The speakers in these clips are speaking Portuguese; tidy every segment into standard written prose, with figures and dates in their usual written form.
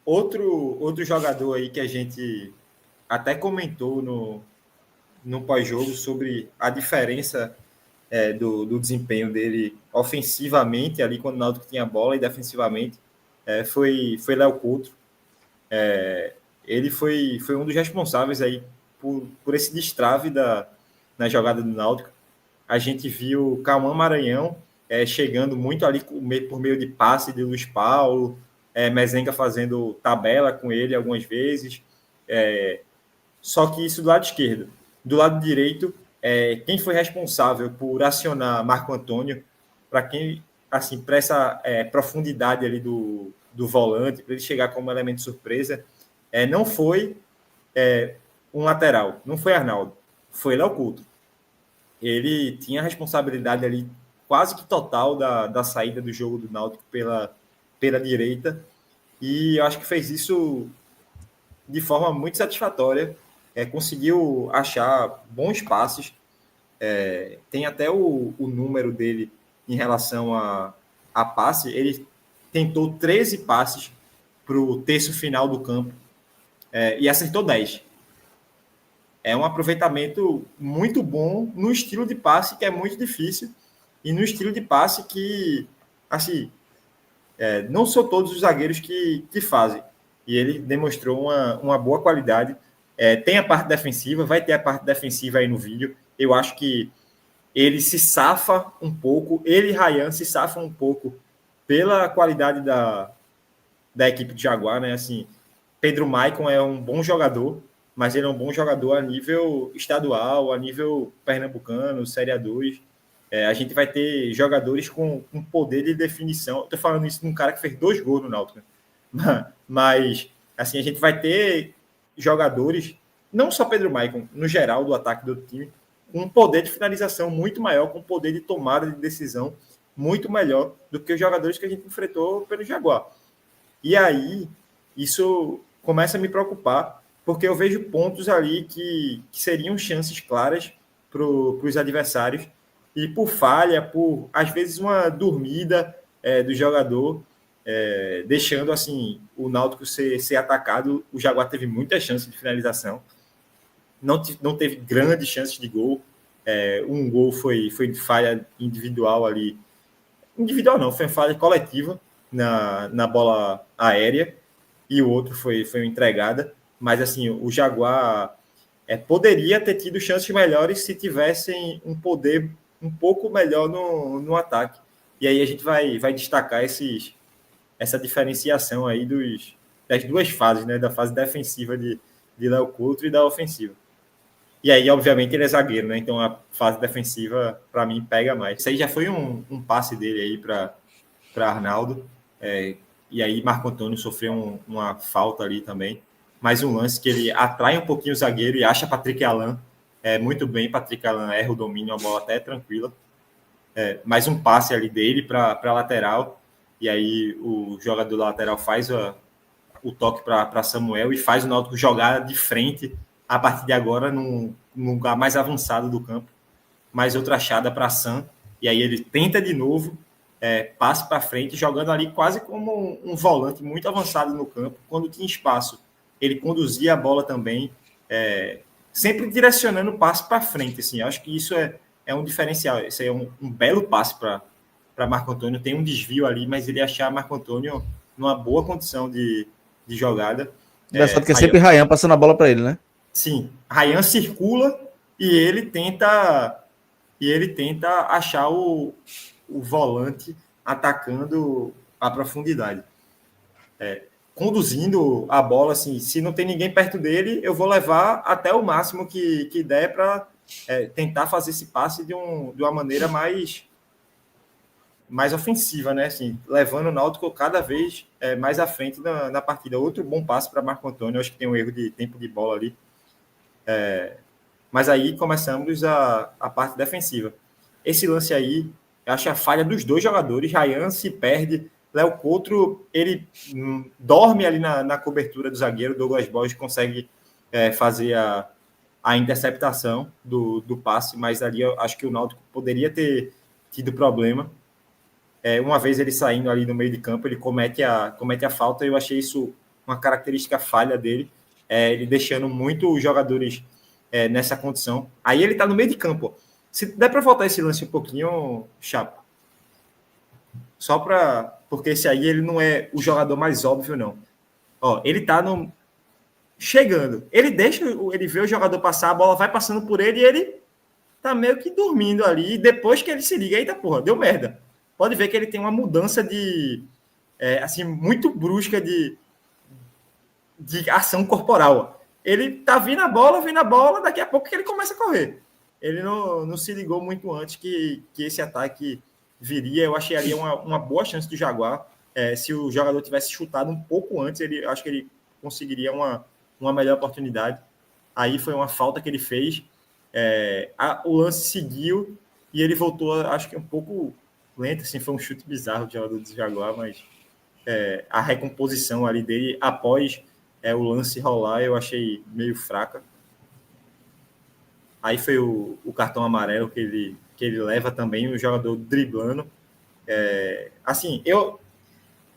Outro jogador aí que a gente até comentou no pós-jogo sobre a diferença do desempenho dele ofensivamente, ali quando o Náutico tinha bola, e defensivamente, foi Léo Couto. Ele foi um dos responsáveis aí por esse destrave na jogada do Náutico. A gente viu o Cauã Maranhão chegando muito ali por meio de passe de Luiz Paulo, Mezenga fazendo tabela com ele algumas vezes. Só que isso do lado esquerdo. Do lado direito, quem foi responsável por acionar Marco Antônio, para quem, assim, para essa profundidade ali do volante, para ele chegar como elemento surpresa, não foi um lateral, não foi Arnaldo, foi Léo Couto. Ele tinha a responsabilidade ali quase que total da saída do jogo do Náutico pela direita, e eu acho que fez isso de forma muito satisfatória, conseguiu achar bons passes, tem até o número dele em relação a passe, ele tentou 13 passes para o terço final do campo e acertou 10. É um aproveitamento muito bom no estilo de passe que é muito difícil e no estilo de passe que, assim, não são todos os zagueiros que fazem. E ele demonstrou uma boa qualidade. Tem a parte defensiva, vai ter a parte defensiva aí no vídeo. Eu acho que ele se safa um pouco, ele e Ryan se safam um pouco pela qualidade da equipe de Jaguar, né? Assim, Pedro Maicon é um bom jogador, mas ele é um bom jogador a nível estadual, a nível pernambucano, Série A2. A gente vai ter jogadores com poder de definição. Estou falando isso de um cara que fez 2 gols no Náutico. Mas, assim, a gente vai ter jogadores, não só Pedro Maicon, no geral do ataque do time, com um poder de finalização muito maior, com um poder de tomada de decisão muito melhor do que os jogadores que a gente enfrentou pelo Jaguar. E aí, isso começa a me preocupar, porque eu vejo pontos ali que seriam chances claras para os adversários, e por falha, por, às vezes, uma dormida do jogador, deixando assim o Náutico ser atacado. O Jaguar teve muita chance de finalização, não teve grandes chances de gol. Um gol foi falha individual ali. Individual não, foi falha coletiva na bola aérea, e o outro foi uma entregada. Mas assim, o Jaguar poderia ter tido chances melhores se tivessem um poder um pouco melhor no ataque. E aí a gente vai destacar essa diferenciação aí das duas fases, né? Da fase defensiva de Léo Couto e da ofensiva. E aí, obviamente, ele é zagueiro, né? Então a fase defensiva, para mim, pega mais. Isso aí já foi um passe dele aí para Arnaldo. E aí Marco Antônio sofreu uma falta ali também. Mais um lance que ele atrai um pouquinho o zagueiro e acha Patrick Alan muito bem. Patrick Alan erra o domínio, a bola até tranquila. Mais um passe ali dele para a lateral. E aí o jogador lateral faz o toque para Samuel e faz o Náutico jogar de frente a partir de agora num lugar mais avançado do campo. Mais outra achada para Sam. E aí ele tenta de novo, passe para frente, jogando ali quase como um volante muito avançado no campo. Quando tinha espaço, ele conduzia a bola também, sempre direcionando o passe para frente. Assim, acho que isso é um diferencial. Isso é um belo passe para Marco Antônio. Tem um desvio ali, mas ele achar Marco Antônio numa boa condição de jogada. Engraçado que é sempre Ryan passando a bola para ele, né? Sim, Ryan circula e ele tenta achar o volante atacando a profundidade. Conduzindo a bola, assim, se não tem ninguém perto dele, eu vou levar até o máximo que der para tentar fazer esse passe de uma maneira mais ofensiva, né? Assim, levando o Náutico cada vez mais à frente na partida. Outro bom passe para Marco Antônio, acho que tem um erro de tempo de bola ali. Mas aí começamos a parte defensiva. Esse lance aí, eu acho a falha dos dois jogadores. Ryan se perde. Léo Couto, ele dorme ali na cobertura do zagueiro. Douglas Borges consegue fazer a interceptação do passe, mas ali eu acho que o Náutico poderia ter tido problema. Uma vez ele saindo ali no meio de campo, ele comete a falta. Eu achei isso uma característica falha dele, ele deixando muito os jogadores nessa condição. Aí ele tá no meio de campo. Se der para voltar esse lance um pouquinho, Chapa. Só para... Porque esse aí ele não é o jogador mais óbvio, não. Ó, ele tá chegando. Ele vê o jogador passar, a bola vai passando por ele e ele tá meio que dormindo ali. E depois que ele se liga, eita porra, deu merda. Pode ver que ele tem uma mudança assim, muito brusca de ação corporal. Ele tá vindo a bola, daqui a pouco que ele começa a correr. Ele não se ligou muito antes que esse ataque viria. Eu achei ali uma boa chance do Jaguar. Se o jogador tivesse chutado um pouco antes, acho que ele conseguiria uma melhor oportunidade. Aí foi uma falta que ele fez. O lance seguiu e ele voltou, acho que um pouco lento. Assim, foi um chute bizarro do jogador do Jaguar, mas a recomposição ali dele após o lance rolar eu achei meio fraca. Aí foi o cartão amarelo que ele leva também, o jogador driblando. Assim, eu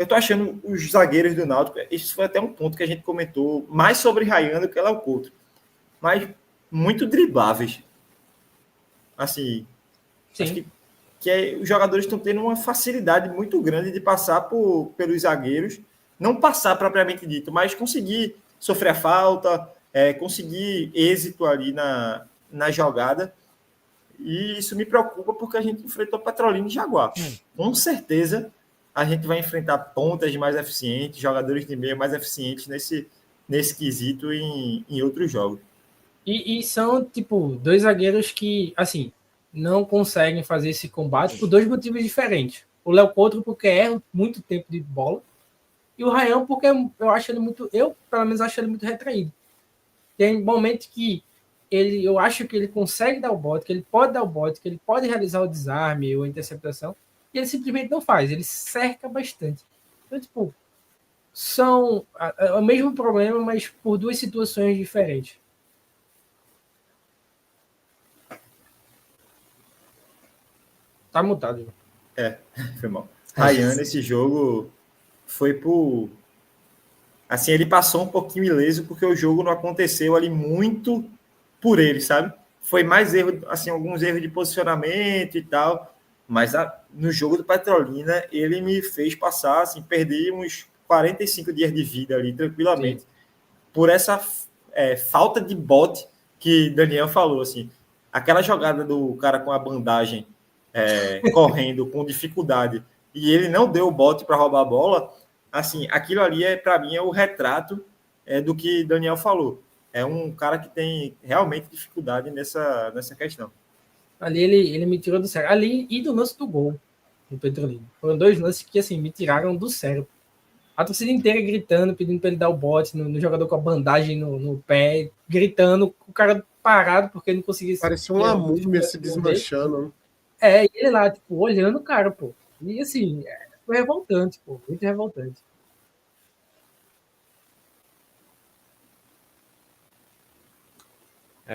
tô achando os zagueiros do Náutico, isso foi até um ponto que a gente comentou mais sobre Ryan do que Léo Couto, mas muito dribláveis. Assim, sim. Acho que os jogadores estão tendo uma facilidade muito grande de passar pelos zagueiros, não passar propriamente dito, mas conseguir sofrer a falta, conseguir êxito ali na jogada. E isso me preocupa porque a gente enfrentou Petrolina e Jaguar. Com certeza a gente vai enfrentar pontas mais eficientes, jogadores de meio mais eficientes nesse quesito em outros jogos. E são, tipo, dois zagueiros que, assim, não conseguem fazer esse combate por dois motivos diferentes. O Léo Couto porque erra muito tempo de bola e o Ryan porque eu pelo menos acho ele muito retraído. Tem momentos que eu acho que ele consegue dar o bote, que ele pode dar o bote, que ele pode realizar o desarme ou a interceptação, e ele simplesmente não faz, ele cerca bastante. Então, tipo, são o mesmo problema, mas por duas situações diferentes. Tá mutado. Foi mal. Ryan, nesse jogo, foi por... Assim, ele passou um pouquinho ileso, porque o jogo não aconteceu ali muito por ele, sabe? Foi mais erro, assim, alguns erros de posicionamento e tal, mas no jogo do Petrolina, ele me fez passar, assim, perdi uns 45 dias de vida ali, tranquilamente, sim, por essa falta de bote que Daniel falou, assim, aquela jogada do cara com a bandagem correndo com dificuldade e ele não deu o bote para roubar a bola, assim, aquilo ali para mim é o retrato do que Daniel falou. É um cara que tem realmente dificuldade nessa questão. Ali ele me tirou do sério. Ali e do lance do gol do Petrolina. Foram dois lances que assim me tiraram do sério. A torcida inteira gritando, pedindo para ele dar o bote no jogador com a bandagem no pé, gritando, o cara parado porque não conseguia... Parecia uma múmia se desmanchando. E ele lá, tipo, olhando o cara, pô. E assim, foi revoltante, pô. Muito revoltante.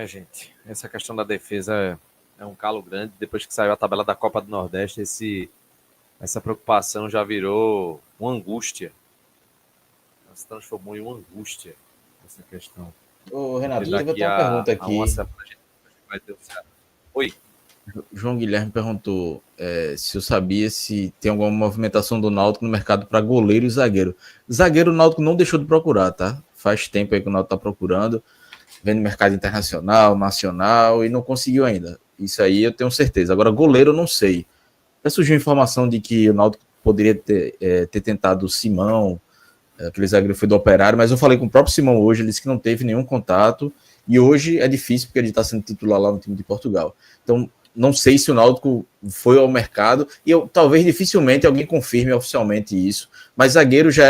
Gente, essa questão da defesa é um calo grande. Depois que saiu a tabela da Copa do Nordeste, essa preocupação já virou uma angústia. Ela se transformou em uma angústia, essa questão. Ô, Renato, eu vou ter uma pergunta aqui. Vai ter Oi. João Guilherme perguntou se eu sabia se tem alguma movimentação do Náutico no mercado para goleiro e zagueiro. Zagueiro o Náutico não deixou de procurar, tá? Faz tempo aí que o Náutico está procurando, vendo mercado internacional, nacional, e não conseguiu ainda. Isso aí eu tenho certeza. Agora, goleiro eu não sei. Já surgiu informação de que o Náutico poderia ter tentado o Simão, aquele zagueiro foi do Operário, mas eu falei com o próprio Simão hoje, ele disse que não teve nenhum contato, e hoje é difícil porque ele está sendo titular lá no time de Portugal. Então, não sei se o Náutico foi ao mercado, e talvez dificilmente alguém confirme oficialmente isso, mas zagueiro já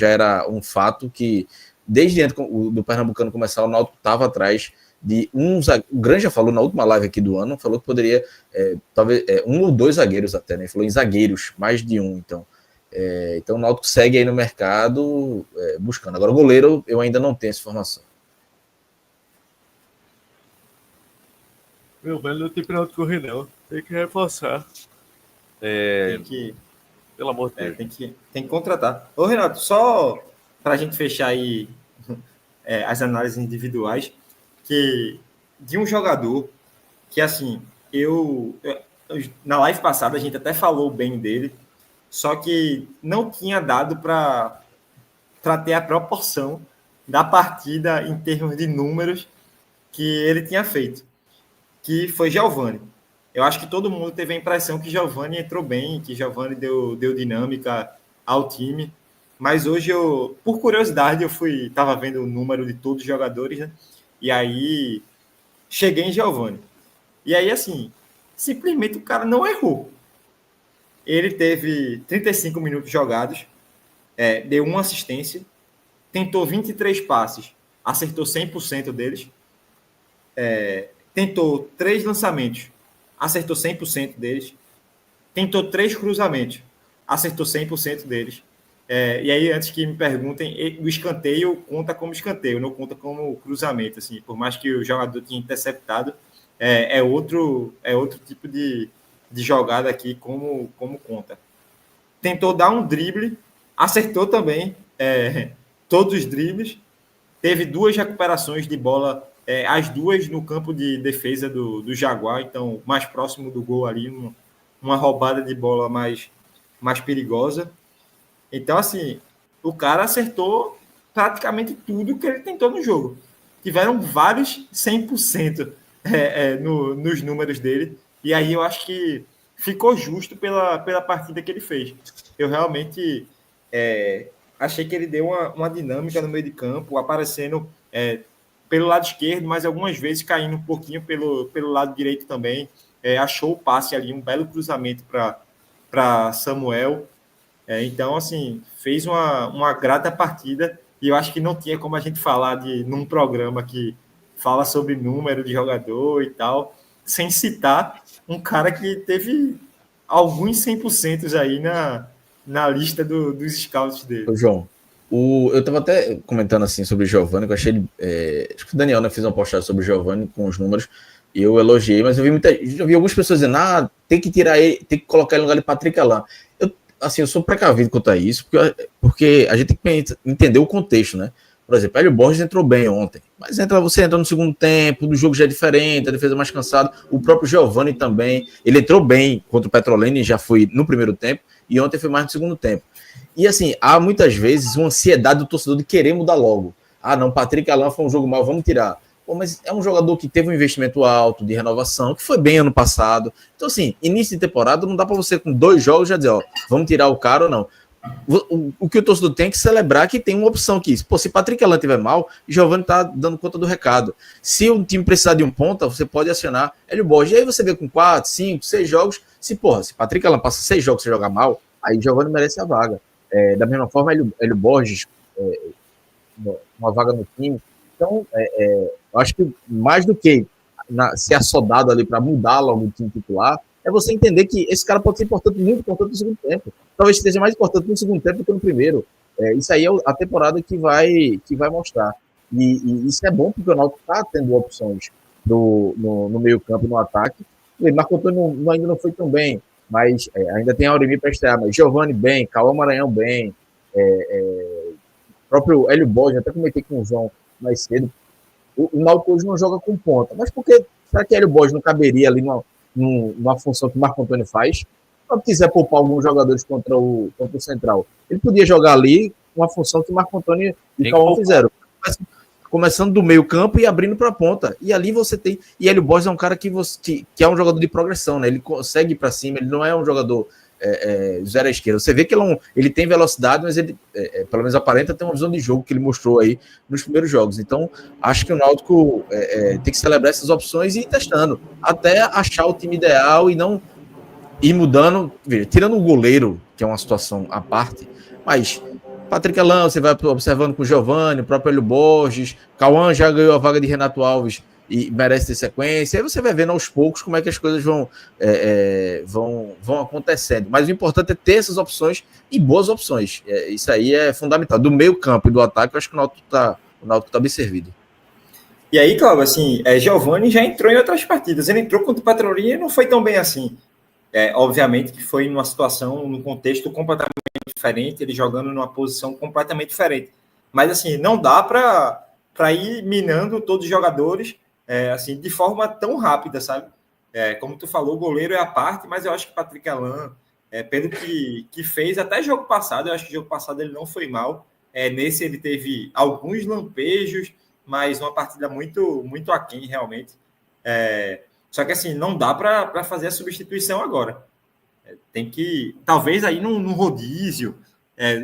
era um fato que, desde antes do Pernambucano começar, o Náutico estava atrás de um zagueiro. O Granja falou na última live aqui do ano, falou que poderia, talvez, um ou dois zagueiros até, né? Ele falou em zagueiros, mais de um, então. Então o Náutico segue aí no mercado buscando. Agora o goleiro, eu ainda não tenho essa informação. Meu velho, não tem pra onde correr, não. Tem que reforçar. Tem que... Pelo amor de Deus. Tem que contratar. Ô, Renato, só para a gente fechar aí as análises individuais, que de um jogador que, assim, na live passada a gente até falou bem dele, só que não tinha dado para ter a proporção da partida em termos de números que ele tinha feito, que foi Giovani. Eu acho que todo mundo teve a impressão que Giovani entrou bem, que Giovani deu dinâmica ao time, mas hoje por curiosidade, eu estava vendo o número de todos os jogadores, né? E aí cheguei em Giovani. E aí, assim, simplesmente o cara não errou. Ele teve 35 minutos jogados, deu uma assistência, tentou 23 passes, acertou 100% deles, tentou 3 lançamentos, acertou 100% deles, tentou 3 cruzamentos, acertou 100% deles. E aí, antes que me perguntem, o escanteio conta como escanteio, não conta como cruzamento. Assim, por mais que o jogador tenha interceptado, é outro tipo de jogada aqui, como conta. Tentou dar um drible, acertou também todos os dribles, teve 2 recuperações de bola, as 2 no campo de defesa do Jaguar, então mais próximo do gol ali, uma roubada de bola mais perigosa. Então, assim, o cara acertou praticamente tudo que ele tentou no jogo. Tiveram vários 100% nos números dele, e aí eu acho que ficou justo pela partida que ele fez. Eu realmente achei que ele deu uma dinâmica no meio de campo, aparecendo pelo lado esquerdo, mas algumas vezes caindo um pouquinho pelo lado direito também. Achou o passe ali, um belo cruzamento para Samuel. Então, assim, fez uma grata partida, e eu acho que não tinha como a gente falar num programa que fala sobre número de jogador e tal, sem citar um cara que teve alguns 100% aí na lista dos scouts dele. Ô, João, eu estava até comentando assim sobre o Giovani, que eu achei ele. Acho que o Daniel, né, fez uma postagem sobre o Giovani com os números, e eu elogiei, mas eu vi algumas pessoas dizendo: tem que tirar ele, tem que colocar ele no lugar de Patrick Alain. Eu sou precavido quanto a isso, porque a gente tem que entender o contexto, né? Por exemplo, Hélio Borges entrou bem ontem, mas você entra no segundo tempo, o jogo já é diferente, a defesa mais cansada. O próprio Giovani também, ele entrou bem contra o Petrolina, já foi no primeiro tempo, e ontem foi mais no segundo tempo. E assim, há muitas vezes uma ansiedade do torcedor de querer mudar logo. Não, Patrick Alain foi um jogo mau, vamos tirar. Mas é um jogador que teve um investimento alto de renovação, que foi bem ano passado. Então, assim, início de temporada, não dá para você, com 2 jogos, já dizer, vamos tirar o cara ou não. O que o torcedor tem que celebrar é que tem uma opção aqui. Se Patrick Alain estiver mal, Giovani está dando conta do recado. Se o time precisar de um ponta, você pode acionar Hélio Borges. E aí você vê com 4, 5, 6 jogos. Se Patrick Alain passa 6 jogos e jogar mal, aí Giovani merece a vaga. Da mesma forma, Hélio Borges, uma vaga no time. Então, eu acho que mais do que ser assodado ali para mudar logo o time titular, é você entender que esse cara pode ser importante, muito importante no segundo tempo. Talvez seja mais importante no segundo tempo do que no primeiro. Isso aí é a temporada que vai mostrar. E isso é bom, porque o Náutico está tendo opções no meio campo e no ataque. O Marco Antônio ainda não foi tão bem, mas ainda tem a Auremi para estrear. Mas Giovani bem, Cauã Maranhão bem, o próprio Hélio Borges, até comentei com o João mais cedo, o Náutico hoje não joga com ponta. Mas por que será que Hélio Borges não caberia ali numa função que o Marco Antônio faz? Se quiser poupar alguns jogadores contra o Central, ele podia jogar ali uma função que o Marco Antônio e o Cauã fizeram. Começando do meio campo e abrindo para a ponta. E ali você tem... E Hélio Borges é um cara que é um jogador de progressão, né? Ele consegue ir para cima, ele não é um jogador zero à esquerda. Você vê que ele tem velocidade, mas ele, pelo menos aparenta, ter uma visão de jogo que ele mostrou aí nos primeiros jogos. Então, acho que o Náutico tem que celebrar essas opções e ir testando, até achar o time ideal e não ir mudando. Veja, tirando o goleiro, que é uma situação à parte, mas Patrick Alain, você vai observando com o Giovani, o próprio Hélio Borges, Cauã já ganhou a vaga de Renato Alves e merece ter sequência. Aí você vai vendo aos poucos como é que as coisas vão acontecendo. Mas o importante é ter essas opções e boas opções. Isso aí é fundamental. Do meio campo e do ataque, eu acho que o Náutico tá bem servido. E aí, Cláudio, assim, Giovani já entrou em outras partidas. Ele entrou contra o Petrolina e não foi tão bem assim. Obviamente que foi numa situação, num contexto completamente diferente, ele jogando numa posição completamente diferente. Mas, assim, não dá para ir minando todos os jogadores assim, de forma tão rápida, sabe? Como tu falou, o goleiro é a parte, mas eu acho que o Patrick Alan, pelo que fez, até jogo passado, eu acho que jogo passado ele não foi mal. Nesse ele teve alguns lampejos, mas uma partida muito, muito aquém, realmente. Só que, assim, não dá para fazer a substituição agora. Tem que, talvez aí num rodízio,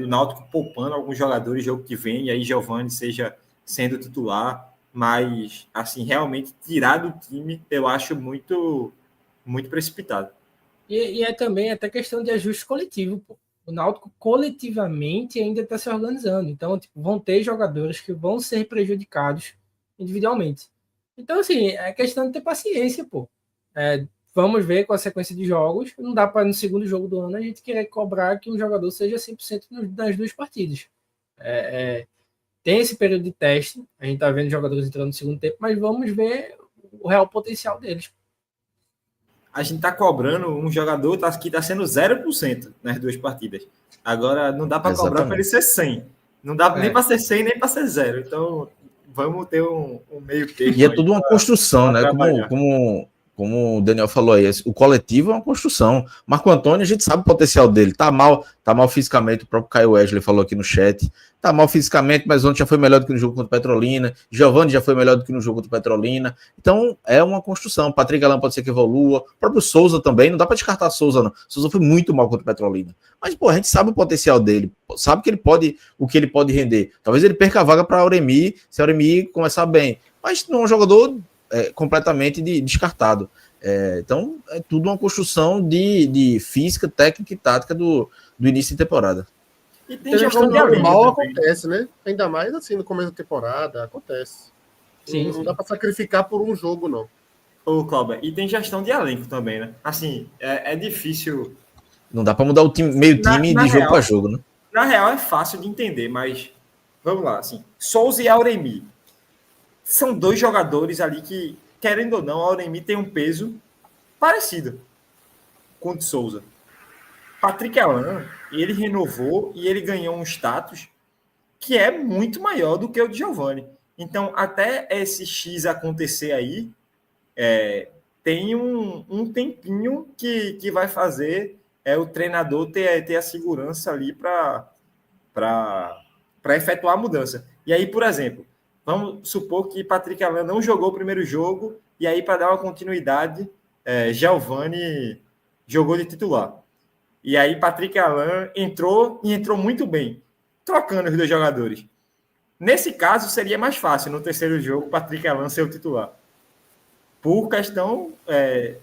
o Náutico poupando alguns jogadores jogo que vem, e aí Giovani seja sendo titular, mas, assim, realmente tirar do time, eu acho muito, muito precipitado. E é também até questão de ajuste coletivo, pô. O Náutico coletivamente ainda está se organizando. Então, tipo, vão ter jogadores que vão ser prejudicados individualmente. Então, assim, é questão de ter paciência, pô. Vamos ver com a sequência de jogos. Não dá para, no segundo jogo do ano, a gente querer cobrar que um jogador seja 100% nas duas partidas. Tem esse período de teste. A gente está vendo jogadores entrando no segundo tempo, mas vamos ver o real potencial deles. A gente está cobrando um jogador que está sendo 0% nas duas partidas. Agora, não dá para cobrar para ele ser 100. Não dá nem para ser 100, nem para ser 0. Então, vamos ter um meio termo. E é tudo uma construção, né? Como o Daniel falou aí, o coletivo é uma construção. Marco Antônio, a gente sabe o potencial dele. Tá mal fisicamente, o próprio Caio Wesley falou aqui no chat. Tá mal fisicamente, mas ontem já foi melhor do que no jogo contra o Petrolina. Giovani já foi melhor do que no jogo contra o Petrolina. Então, é uma construção. Patrick Alan pode ser que evolua. O próprio Souza também, não dá para descartar Souza, não. Souza foi muito mal contra o Petrolina. Mas, pô, a gente sabe o potencial dele. Sabe o que ele pode render. Talvez ele perca a vaga para Auremi, se a Auremi começar bem. Mas não é um jogador completamente descartado. Então, é tudo uma construção de física, técnica e tática do início de temporada. E tem gestão de normal, acontece, né? Ainda mais assim no começo da temporada, acontece. Sim, não dá para sacrificar por um jogo, não. Ô, Cláudio, e tem gestão de elenco também, né? Assim, é difícil. Não dá para mudar o time, meio time de jogo para jogo, né? Na real, é fácil de entender, mas vamos lá, assim, Souza e Auremi são dois jogadores ali que, querendo ou não, a Auremi tem um peso parecido com o de Souza. Patrick Alan, ele renovou e ele ganhou um status que é muito maior do que o de Giovani. Então, até esse X acontecer aí, tem um tempinho que vai fazer o treinador ter a segurança ali para efetuar a mudança. E aí, por exemplo, vamos supor que Patrick Alan não jogou o primeiro jogo, e aí, para dar uma continuidade, Giovani jogou de titular. E aí, Patrick Alan entrou muito bem, trocando os dois jogadores. Nesse caso, seria mais fácil, no terceiro jogo, Patrick Alan ser o titular. Por questão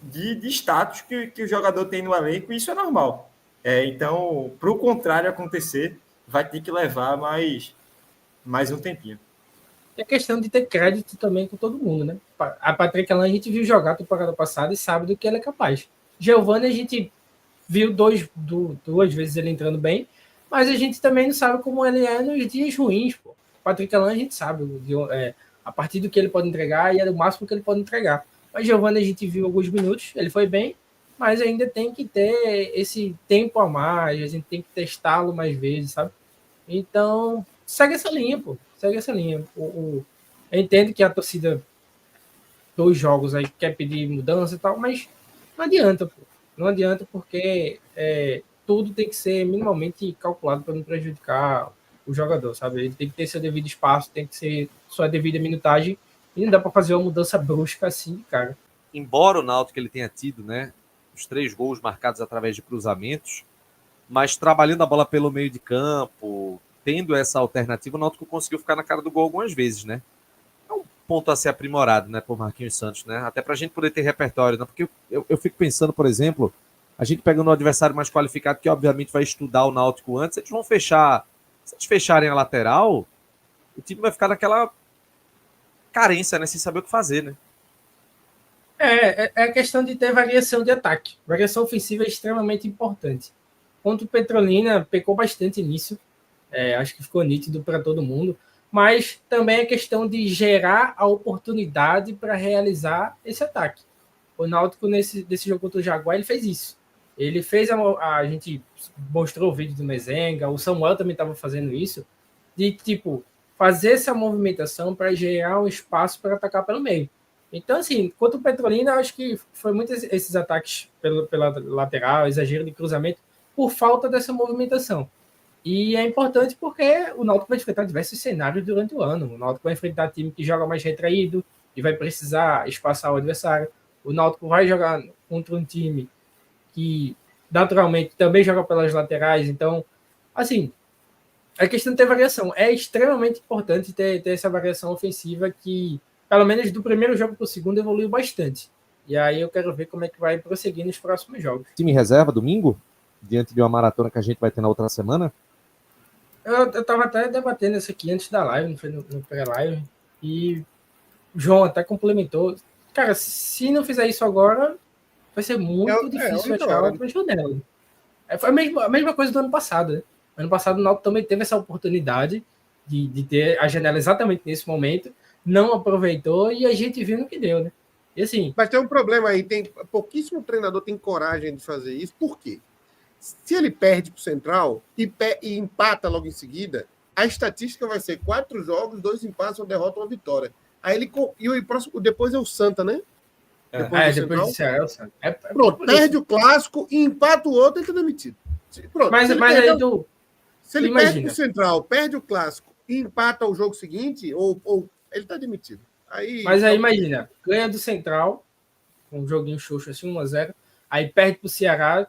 de status que o jogador tem no elenco, e isso é normal. Então, para o contrário acontecer, vai ter que levar mais um tempinho. É questão de ter crédito também com todo mundo, né? A Patrick Alan a gente viu jogar a temporada passada e sabe do que ele é capaz. Giovani a gente viu duas vezes ele entrando bem, mas a gente também não sabe como ele é nos dias ruins, pô. Patrick Alan a gente sabe a partir do que ele pode entregar e é o máximo que ele pode entregar. Mas Giovani a gente viu alguns minutos, ele foi bem, mas ainda tem que ter esse tempo a mais, a gente tem que testá-lo mais vezes, sabe? Então, segue essa linha, pô. Segue essa linha. Eu entendo que a torcida dos jogos aí quer pedir mudança e tal, mas não adianta, pô. Não adianta porque tudo tem que ser minimamente calculado para não prejudicar o jogador, sabe? Ele tem que ter seu devido espaço, tem que ser sua devida minutagem e não dá para fazer uma mudança brusca assim, cara. Embora o Náutico ele tenha tido, né, os 3 gols marcados através de cruzamentos, mas trabalhando a bola pelo meio de campo, tendo essa alternativa, o Náutico conseguiu ficar na cara do gol algumas vezes, né? É um ponto a ser aprimorado, né, por Marquinhos Santos, né? Até pra gente poder ter repertório, né? Porque eu fico pensando, por exemplo, a gente pegando um adversário mais qualificado que obviamente vai estudar o Náutico antes, eles vão fechar, se eles fecharem a lateral, o time vai ficar naquela carência, né, sem saber o que fazer, né? É a questão de ter variação de ataque. Variação ofensiva é extremamente importante. Contra o Petrolina, pecou bastante nisso. Acho que ficou nítido para todo mundo. Mas também é questão de gerar a oportunidade para realizar esse ataque. O Náutico, nesse jogo contra o Jaguar, ele fez isso. Ele fez a gente mostrou o vídeo do Mezenga, o Samuel também estava fazendo isso, de tipo, fazer essa movimentação para gerar um espaço para atacar pelo meio. Então, assim, contra o Petrolina, acho que foi muitos esses ataques pela lateral, exagero de cruzamento, por falta dessa movimentação. E é importante porque o Náutico vai enfrentar diversos cenários durante o ano. O Náutico vai enfrentar time que joga mais retraído e vai precisar espaçar o adversário. O Náutico vai jogar contra um time que, naturalmente, também joga pelas laterais. Então, assim, a questão de ter variação. É extremamente importante ter essa variação ofensiva que, pelo menos do primeiro jogo para o segundo, evoluiu bastante. E aí eu quero ver como é que vai prosseguir nos próximos jogos. Time reserva, domingo? Diante de uma maratona que a gente vai ter na outra semana? Eu tava até debatendo isso aqui antes da live, não foi no pré-live. E o João até complementou. Cara, se não fizer isso agora, vai ser muito difícil achar outra janela. Foi a mesma coisa do ano passado, né? Ano passado o Náutico também teve essa oportunidade de ter a janela exatamente nesse momento, não aproveitou e a gente viu no que deu, né? E assim, mas tem um problema aí, pouquíssimo treinador tem coragem de fazer isso. Por quê? Se ele perde para o Central e empata logo em seguida, a estatística vai ser 4 jogos, 2 empates, 1 derrota, 1 vitória. Aí ele e o próximo, depois é o Santa, né? Depois do Ceará é o Santa. Pronto, perde o clássico e empata o outro, ele está demitido. Pronto, mas aí tu... Se ele perde para o Central, perde o clássico e empata o jogo seguinte, ou ele está demitido. Mas aí imagina, ganha do Central, um joguinho xoxo assim, 1-0, aí perde para o Ceará,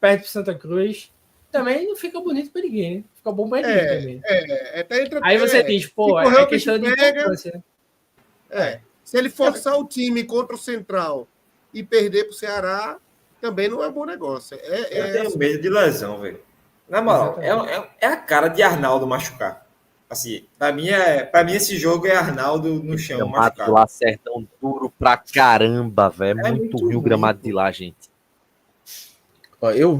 perde para Santa Cruz, também não fica bonito para ninguém, né? Fica bom para ninguém também. Aí você diz, pô, é questão de importância, né? Se ele forçar o time contra o Central e perder para o Ceará, também não é bom negócio. Eu tenho medo de lesão, velho. Na moral, é a cara de Arnaldo machucar. Assim, pra mim esse jogo é Arnaldo no chão. O gramado de lá, Sertão, duro pra caramba, velho. É muito ruim o gramado de lá, gente. Eu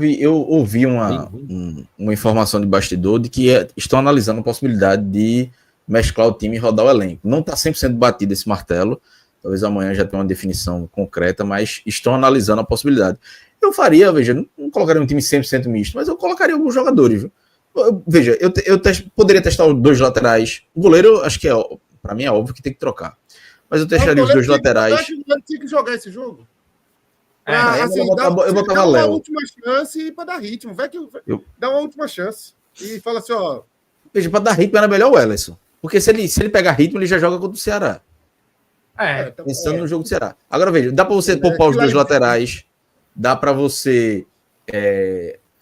ouvi uma informação de bastidor de que estão analisando a possibilidade de mesclar o time e rodar o elenco. Não está 100% batido esse martelo. Talvez amanhã já tenha uma definição concreta, mas estão analisando a possibilidade. Eu faria, veja, não colocaria um time 100% misto, mas eu colocaria alguns jogadores, viu? Veja, eu poderia testar os 2 laterais. O goleiro, acho que para mim é óbvio que tem que trocar. Mas eu testaria os 2 laterais. Tinha que jogar esse jogo. Eu botava Léo. Dá uma Léo. última chance para dar ritmo. Dá uma última chance. E fala assim, ó. Veja, para dar ritmo era melhor o Welleson. Porque se ele pegar ritmo, ele já joga contra o Ceará. Pensando no jogo do Ceará. Agora, veja, dá para você poupar os 2 laterais. Dá para você...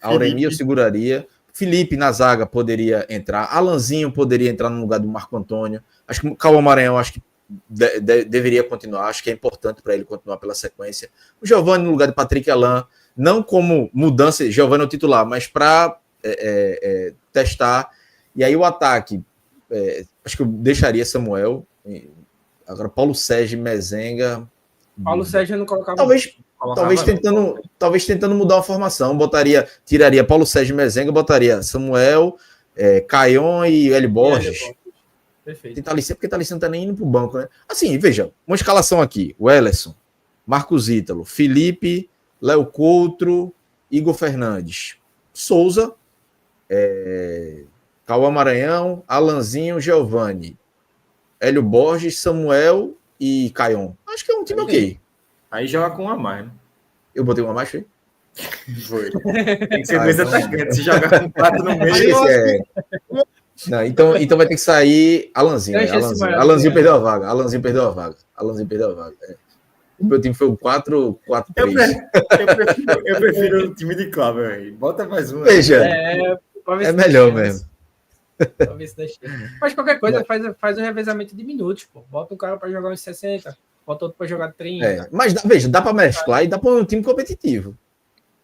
Auremir eu seguraria. Felipe na zaga poderia entrar. Alanzinho poderia entrar no lugar do Marco Antônio. Acho que o Cauã Maranhão, acho que deveria continuar. Acho que é importante para ele continuar pela sequência. O Giovani no lugar de Patrick Alain. Não como mudança, Giovani é o titular, mas para testar. E aí o ataque, acho que eu deixaria Samuel. Agora Paulo Sérgio, Mezenga. Paulo Sérgio não colocava. Talvez tentando mudar a formação, tiraria Paulo Sérgio Mezenga, botaria Samuel, Caion e Hélio Borges. Perfeito. Porque Thalissa não tá nem indo pro banco, né? Assim, veja, uma escalação aqui: Welleson, Marcos Ítalo, Felipe, Léo Coutro, Igor Fernandes, Souza, Cauã Maranhão, Alanzinho, Giovani, Hélio Borges, Samuel e Caion. Acho que é um time ok. Aí joga com um a mais, né? Eu botei um a mais, foi? Foi. Tem que ser 2 atacantes. Se jogar com 4 no meio... Não, então vai ter que sair Alanzinho. Alanzinho perdeu a vaga. O meu time foi o 4-3. Eu prefiro o time de Cláudio aí. Bota mais um. Veja, é melhor mesmo. Mas qualquer coisa faz um revezamento de minutos, pô. Bota um cara para jogar uns 60, bota outro para jogar 30. Mas veja, dá para mesclar e dá para um time competitivo.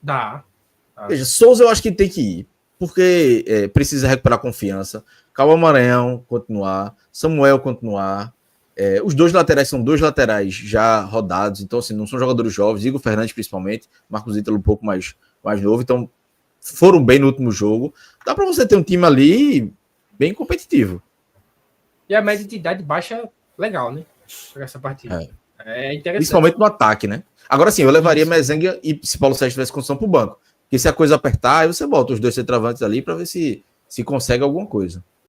Dá. Veja, Souza eu acho que tem que ir, porque precisa recuperar confiança. Cauã Maranhão continuar, Samuel continuar. Os 2 laterais são 2 laterais já rodados, então assim, não são jogadores jovens, Igor Fernandes principalmente, Marcos Ítalo um pouco mais novo, então foram bem no último jogo. Dá para você ter um time ali bem competitivo. E a média de idade baixa legal, né? Por essa partida. É interessante. Principalmente no ataque, né? Agora sim, eu levaria Mezenga e se Paulo Sérgio tivesse condição pro banco. Porque se a coisa apertar, aí você bota os 2 centroavantes ali para ver se consegue alguma coisa.